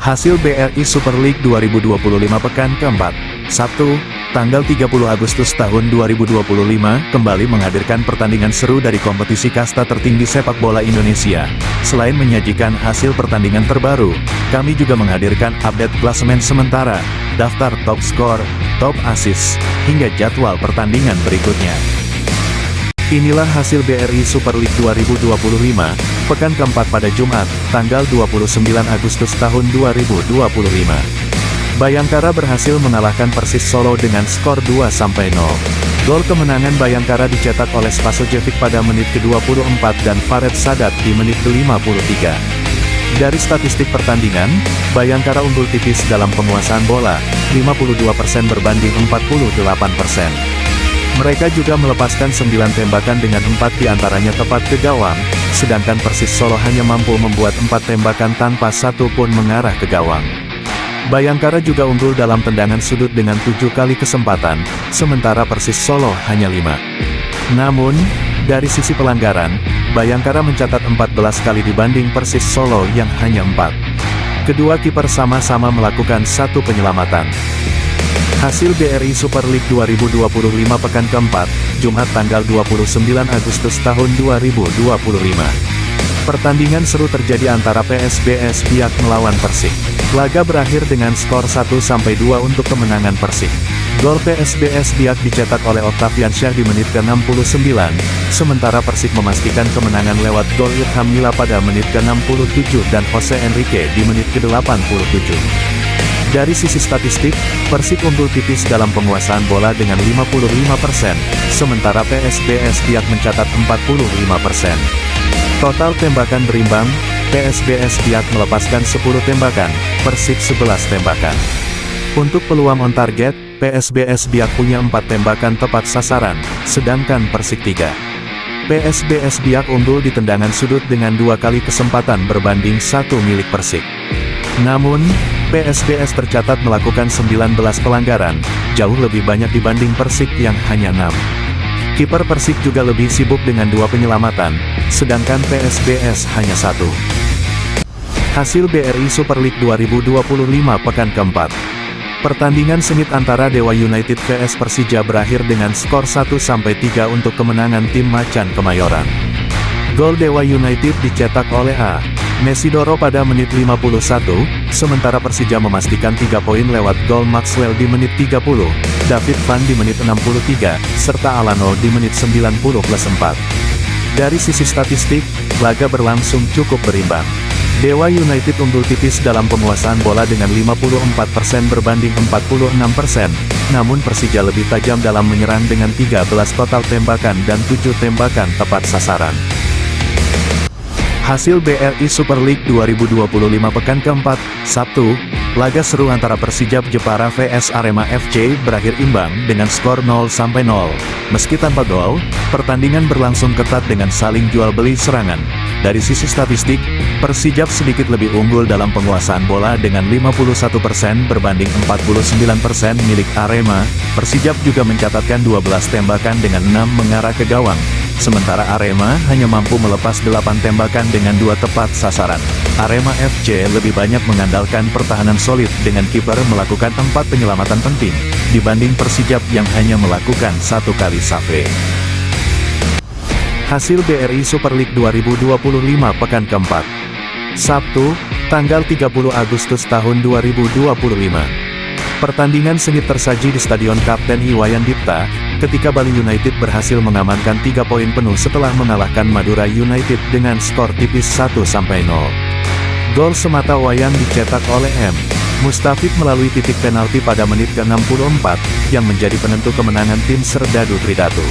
Hasil BRI Super League 2025 pekan keempat, Sabtu, tanggal 30 Agustus tahun 2025, kembali menghadirkan pertandingan seru dari kompetisi kasta tertinggi sepak bola Indonesia. Selain menyajikan hasil pertandingan terbaru, kami juga menghadirkan update klasemen sementara, daftar top skor, top assist, hingga jadwal pertandingan berikutnya. Inilah hasil BRI Super League 2025, pekan keempat pada Jumat, tanggal 29 Agustus tahun 2025. Bayangkara berhasil mengalahkan Persis Solo dengan skor 2-0. Gol kemenangan Bayangkara dicetak oleh Spasojevic pada menit ke-24 dan Fared Sadat di menit ke-53. Dari statistik pertandingan, Bayangkara unggul tipis dalam penguasaan bola, 52% berbanding 48%. Mereka juga melepaskan 9 tembakan dengan 4 diantaranya tepat ke gawang, sedangkan Persis Solo hanya mampu membuat 4 tembakan tanpa satu pun mengarah ke gawang. Bayangkara juga unggul dalam tendangan sudut dengan 7 kali kesempatan, sementara Persis Solo hanya 5. Namun, dari sisi pelanggaran, Bayangkara mencatat 14 kali dibanding Persis Solo yang hanya 4. Kedua kiper sama-sama melakukan satu penyelamatan. Hasil BRI Super League 2025 pekan keempat, Jumat tanggal 29 Agustus tahun 2025. Pertandingan seru terjadi antara PSBS Biak melawan Persik. Laga berakhir dengan skor 1-2 untuk kemenangan Persik. Gol PSBS Biak dicetak oleh Octaviansyah di menit ke-69, sementara Persik memastikan kemenangan lewat gol Irham Mila pada menit ke-67 dan Jose Enrique di menit ke-87. Dari sisi statistik, Persik unggul tipis dalam penguasaan bola dengan 55%, sementara PSBS Biak mencatat 45%. Total tembakan berimbang, PSBS Biak melepaskan 10 tembakan, Persik 11 tembakan. Untuk peluang on target, PSBS Biak punya 4 tembakan tepat sasaran, sedangkan Persik 3. PSBS Biak unggul di tendangan sudut dengan 2 kali kesempatan berbanding 1 milik Persik. Namun, PSBS tercatat melakukan 19 pelanggaran, jauh lebih banyak dibanding Persik yang hanya 6. Kiper Persik juga lebih sibuk dengan 2 penyelamatan, sedangkan PSBS hanya 1. Hasil BRI Super League 2025 pekan keempat. Pertandingan sengit antara Dewa United vs Persija berakhir dengan skor 1-3 untuk kemenangan tim Macan Kemayoran. Gol Dewa United dicetak oleh A. Mesidoro pada menit 51, sementara Persija memastikan 3 poin lewat gol Maxwell di menit 30, David Van di menit 63, serta Alano di menit 90+4. Dari sisi statistik, laga berlangsung cukup berimbang. Dewa United unggul tipis dalam penguasaan bola dengan 54% berbanding 46%, namun Persija lebih tajam dalam menyerang dengan 13 total tembakan dan 7 tembakan tepat sasaran. Hasil BRI Super League 2025 pekan keempat, Sabtu, laga seru antara Persijap Jepara vs Arema FC berakhir imbang dengan skor 0-0. Meski tanpa gol, pertandingan berlangsung ketat dengan saling jual beli serangan. Dari sisi statistik, Persijap sedikit lebih unggul dalam penguasaan bola dengan 51% berbanding 49% milik Arema. Persijap juga mencatatkan 12 tembakan dengan 6 mengarah ke gawang. Sementara Arema hanya mampu melepas 8 tembakan dengan 2 tepat sasaran. Arema FC lebih banyak mengandalkan pertahanan solid dengan kiper melakukan 4 penyelamatan penting, dibanding Persijap yang hanya melakukan 1 kali save. Hasil BRI Super League 2025 pekan keempat. Sabtu, tanggal 30 Agustus tahun 2025. Pertandingan sengit tersaji di Stadion Kapten Iwayan Dipta, ketika Bali United berhasil mengamankan 3 poin penuh setelah mengalahkan Madura United dengan skor tipis 1-0. Gol semata wayang dicetak oleh M. Mustafid melalui titik penalti pada menit ke-64, yang menjadi penentu kemenangan tim Serdadu Tridatu.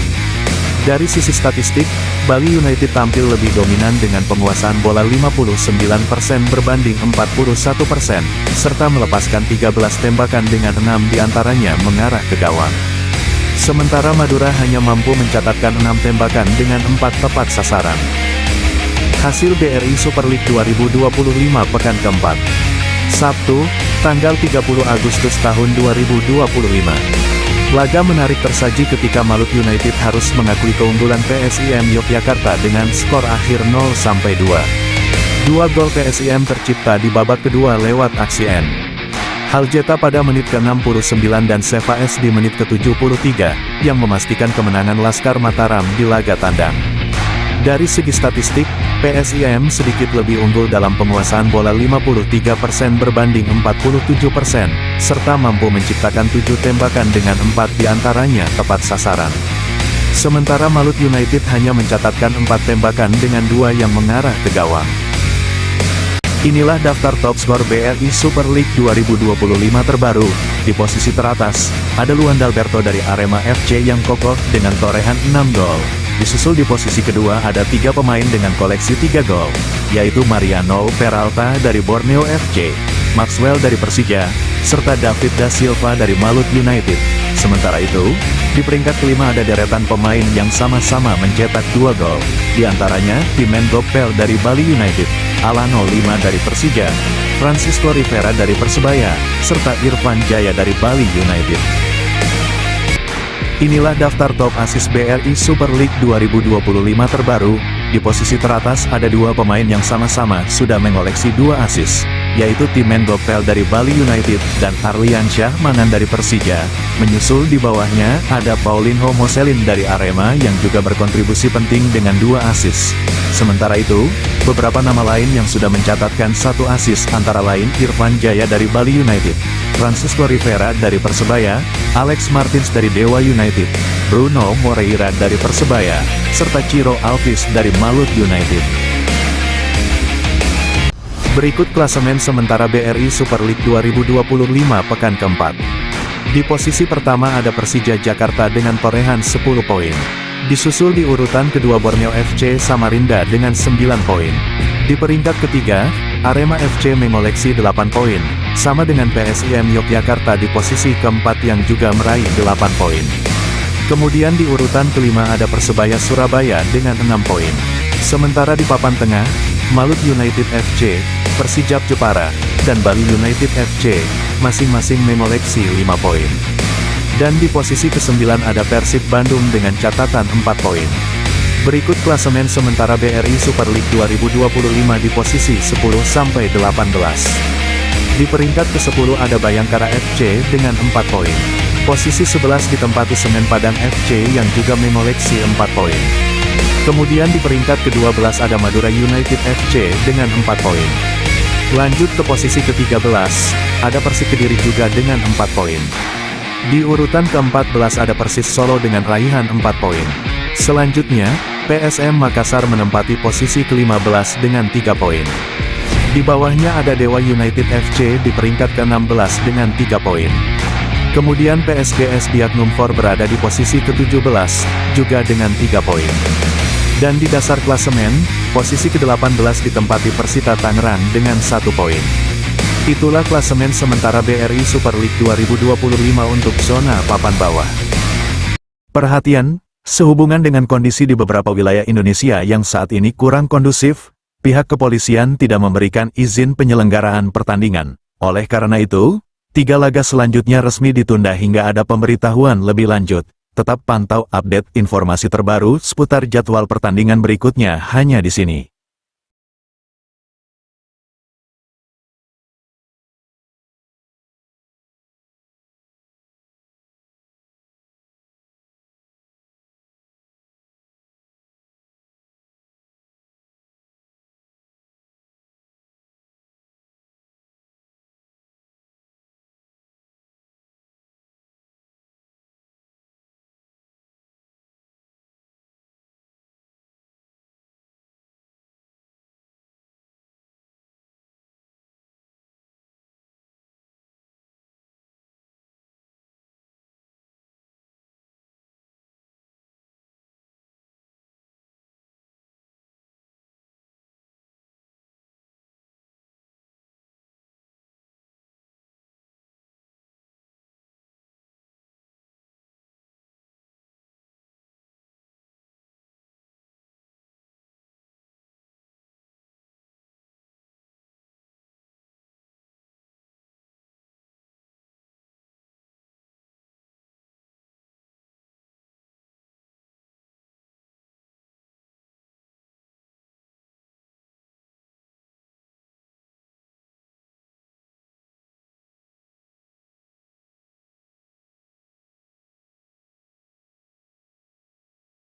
Dari sisi statistik, Bali United tampil lebih dominan dengan penguasaan bola 59% berbanding 41%, serta melepaskan 13 tembakan dengan 6 diantaranya mengarah ke gawang. Sementara Madura hanya mampu mencatatkan 6 tembakan dengan 4 tepat sasaran. Hasil BRI Super League 2025 pekan keempat. Sabtu, tanggal 30 Agustus tahun 2025. Laga menarik tersaji ketika Malut United harus mengakui keunggulan PSIM Yogyakarta dengan skor akhir 0-2. Dua gol PSIM tercipta di babak kedua lewat aksi N. Haljeta pada menit ke-69 dan Seva S di menit ke-73, yang memastikan kemenangan Laskar Mataram di laga tandang. Dari segi statistik, PSIM sedikit lebih unggul dalam penguasaan bola 53% berbanding 47%, serta mampu menciptakan 7 tembakan dengan 4 diantaranya tepat sasaran. Sementara Malut United hanya mencatatkan 4 tembakan dengan 2 yang mengarah ke gawang. Inilah daftar top skor BRI Super League 2025 terbaru. Di posisi teratas, ada Luan Dalberto dari Arema FC yang kokoh dengan torehan 6 gol. Disusul di posisi kedua ada 3 pemain dengan koleksi 3 gol, yaitu Mariano Peralta dari Borneo FC, Maxwell dari Persija, serta David Da Silva dari Malut United. Sementara itu, di peringkat kelima ada deretan pemain yang sama-sama mencetak 2 gol, di antaranya Timen Gopel dari Bali United, Alano 5 dari Persija, Francisco Rivera dari Persebaya, serta Irfan Jaya dari Bali United. Inilah daftar top assist BRI Super League 2025 terbaru. Di posisi teratas ada 2 pemain yang sama-sama sudah mengoleksi 2 assist, yaitu Timen Gopel dari Bali United dan Arlian Syah Manan dari Persija. Menyusul di bawahnya ada Paulinho Moselin dari Arema yang juga berkontribusi penting dengan 2 assist. Sementara itu, beberapa nama lain yang sudah mencatatkan 1 assist antara lain Irfan Jaya dari Bali United, Francisco Rivera dari Persebaya, Alex Martins dari Dewa United, Bruno Moreira dari Persebaya, serta Ciro Alvis dari Malut United. Berikut klasemen sementara BRI Super League 2025 pekan keempat. Di posisi pertama ada Persija Jakarta dengan torehan 10 poin. Disusul di urutan kedua Borneo FC Samarinda dengan 9 poin. Di peringkat ketiga, Arema FC mengoleksi 8 poin, sama dengan PSIM Yogyakarta di posisi keempat yang juga meraih 8 poin. Kemudian di urutan kelima ada Persebaya Surabaya dengan 6 poin. Sementara di papan tengah, Malut United FC, Persijap Jepara, dan Bali United FC, masing-masing mengoleksi 5 poin. Dan di posisi ke-9 ada Persib Bandung dengan catatan 4 poin. Berikut klasemen sementara BRI Super League 2025 di posisi 10-18. Di peringkat ke-10 ada Bayangkara FC dengan 4 poin. Posisi 11 ditempati Semen Padang FC yang juga mengoleksi 4 poin. Kemudian di peringkat ke-12 ada Madura United FC dengan 4 poin. Lanjut ke posisi ke-13, ada Persik Kediri juga dengan 4 poin. Di urutan ke-14 ada Persis Solo dengan raihan 4 poin. Selanjutnya, PSM Makassar menempati posisi ke-15 dengan 3 poin. Di bawahnya ada Dewa United FC di peringkat ke-16 dengan 3 poin. Kemudian PSGS Diaknumfor berada di posisi ke-17, juga dengan 3 poin. Dan di dasar klasemen, posisi ke-18 ditempati Persita Tangerang dengan 1 poin. Itulah klasemen sementara BRI Super League 2025 untuk zona papan bawah. Perhatian, sehubungan dengan kondisi di beberapa wilayah Indonesia yang saat ini kurang kondusif, pihak kepolisian tidak memberikan izin penyelenggaraan pertandingan. Oleh karena itu, 3 laga selanjutnya resmi ditunda hingga ada pemberitahuan lebih lanjut. Tetap pantau update informasi terbaru seputar jadwal pertandingan berikutnya hanya di sini.